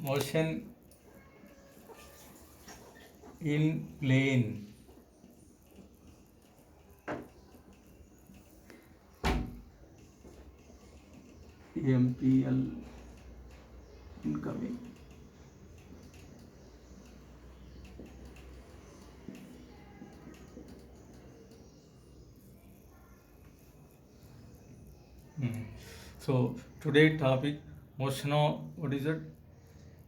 motion in plane. MPL incoming. So today topic motion of what is it?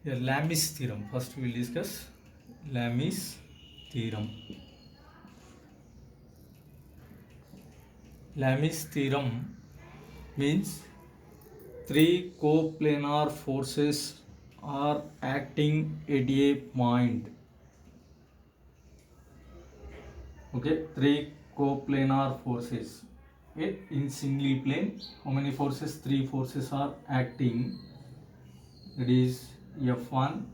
Yeah, Lami's theorem. First we will discuss Lami's theorem. Lami's theorem means three coplanar forces are acting at a point. Okay, three coplanar forces. Okay, in single plane, how many forces? Three forces are acting. It is F1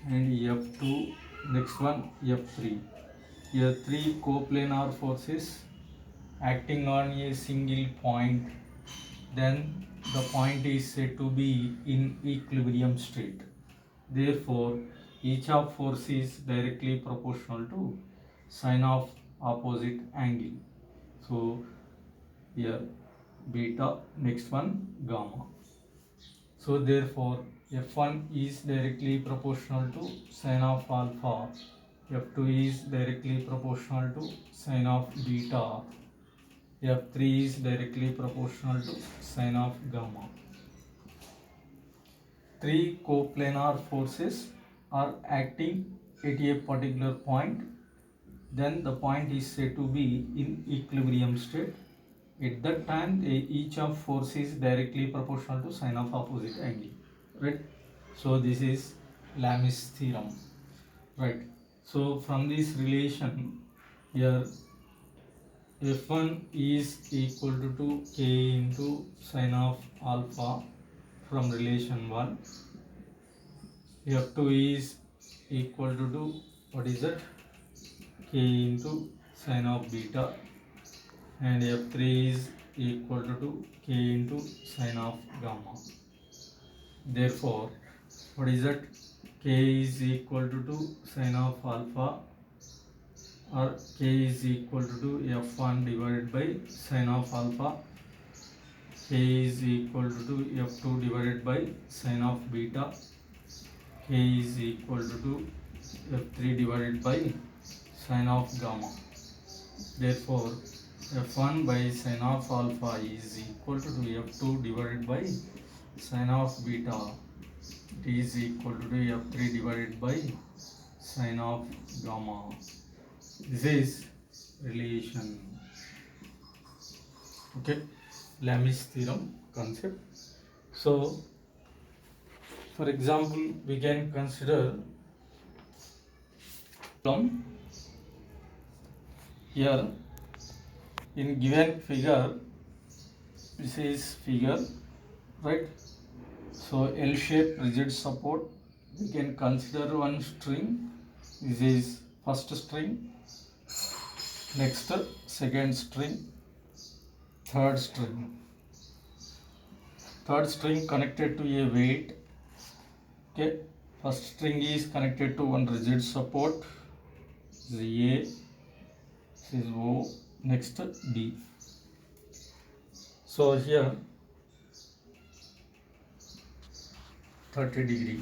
and F2. Next one F3. Here three coplanar forces acting on a single point. Then the point is said to be in equilibrium state. Therefore, each of force is directly proportional to sine of opposite angle. So here beta, next one gamma. So therefore F1 is directly proportional to sine of alpha, F2 is directly proportional to sine of beta, F3 is directly proportional to sine of gamma. Three coplanar forces are acting at a particular point. Then the point is said to be in equilibrium state. At that time, each of force is directly proportional to sine of opposite angle. Right? So this is Lami's theorem. Right? So from this relation, here F1 is equal to 2k into sine of alpha from relation 1. F2 is equal to 2, what is it? K into sine of beta, and F3 is equal to 2 k into sine of gamma. Therefore, what is it? K is equal to 2 sine of alpha, or K is equal to 2 F1 divided by sine of alpha. K is equal to 2 F2 divided by sine of beta. K is equal to 2 F3 divided by sine of gamma. Therefore, F1 by sine of alpha is equal to F2 divided by sine of beta. It is equal to F3 divided by sine of gamma. This is relation. Okay, Lami's theorem concept. So, for example, we can consider problem here in given figure. This is figure, right? So L-shaped rigid support. We can consider one string. This is first string. Next, second string. Third string. Third string connected to a weight. Okay. First string is connected to one rigid support. This is A. This is O. Next B. So here 30 degree.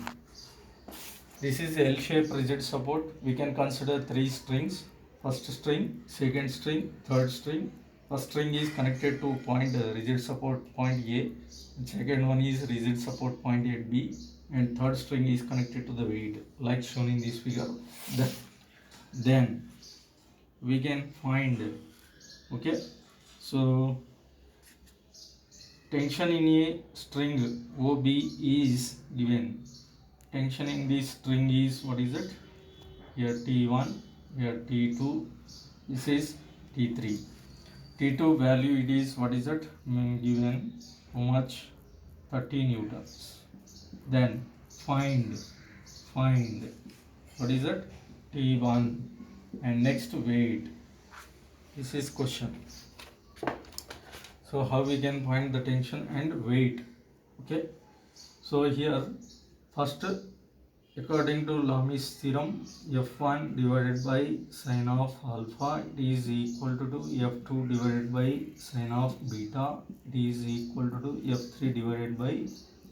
This is L-shaped rigid support. We can consider three strings. First string, second string, third string. First string is connected to point rigid support point A. And second one is rigid support point at B. And third string is connected to the weight, like shown in this figure. Then we can find. Okay. So tension in a string OB is given. Tension in this string is, what is it? Here T1, here T2, this is T3. T2 value, it is, what is it? Given how much? 30 newtons. Then find what is it? T1, and next weight. This is question. So how we can find the tension and weight? Okay. So here first According to Lami's theorem, f1 divided by sine of alpha is equal to f2 divided by sine of beta is equal to f3 divided by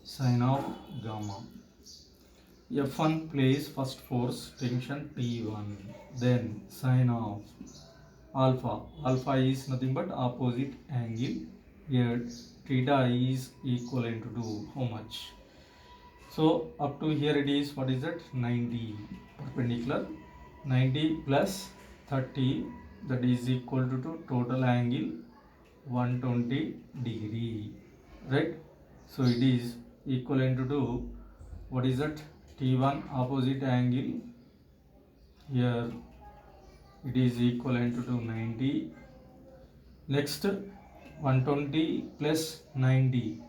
sine of gamma. F1 plays first force tension T1, then sine of alpha. Alpha is nothing but opposite angle. Here theta is equivalent to how much? So up to here it is, what is that? 90 perpendicular. 90 plus 30, that is equal to total angle 120 degree, right? So it is equivalent to what is that? T1 opposite angle. Here it is equivalent to 90. Next 120 plus 90.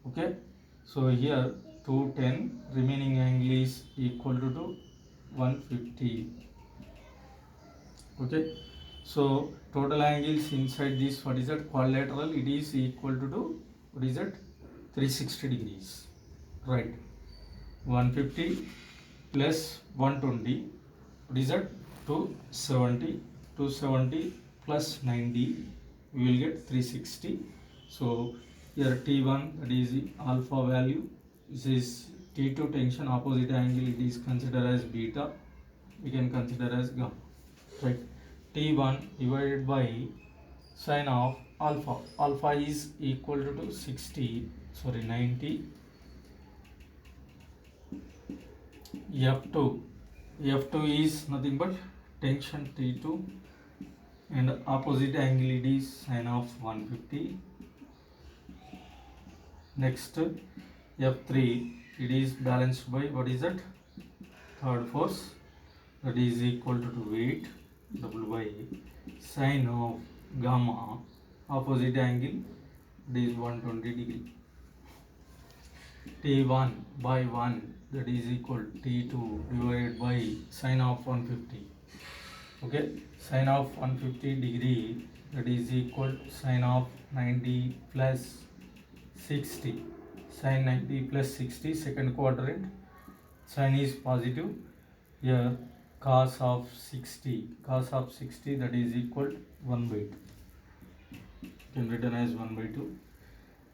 Okay, so here 210, remaining angle is equal to 150. Okay, so total angles inside this, what is that? Quadrilateral, it is equal to what is that? 360 degrees, right? 150 plus 120, what is that? 270. 270 plus 90, we will get 360. So here T1, that is the alpha value. This is T2 tension opposite angle, it is considered as beta, we can consider as gamma, right? T1 divided by sine of alpha. Alpha is equal to 90. F2 is nothing but tension T2 and opposite angle it is sine of 150. Next F3, it is balanced by what is that? Third force, that is equal to weight double by sine of gamma, opposite angle, it is 120 degree. T1 by 1, that is equal to T2 divided by sine of 150. Okay, sine of 150 degree, that is equal to sine of 90 plus 60. Sine 90 plus 60, second quadrant, sine is positive. Here cos of 60, that is equal to 1 by 2. You can written as 1 by 2.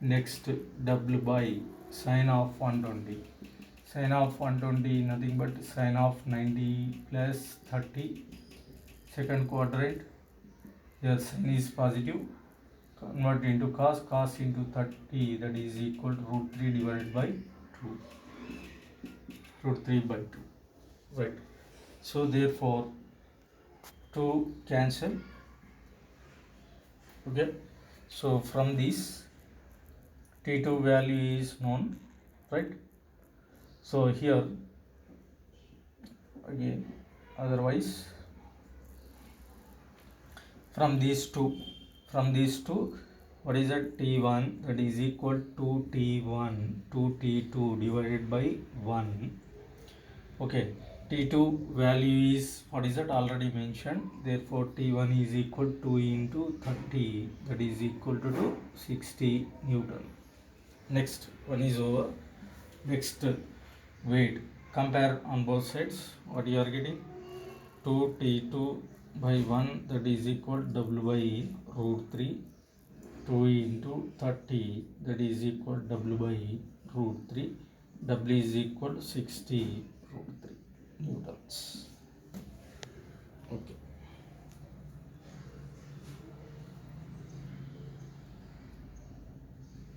Next double by sine of 120. Sine of 120 nothing but sine of 90 plus 30. Second quadrant, here sine is positive. Convert into cos into 30, that is equal to root 3 divided by 2. Root 3 by 2. Right. So therefore, to cancel. Okay. So from this, T2 value is known, right? So here again, otherwise from these two, what is that? T1, that is equal to T1 to T2 divided by 1. Okay, T2 value is, what is that? Already mentioned. Therefore T1 is equal to 2 into 30, that is equal to 60 Newton. Next one is over. Next weight, compare on both sides. What you are getting? 2T2 by 1, that is equal to W by root 3. 2 into 30, that is equal to W by root 3. W is equal to 60 root 3 newtons.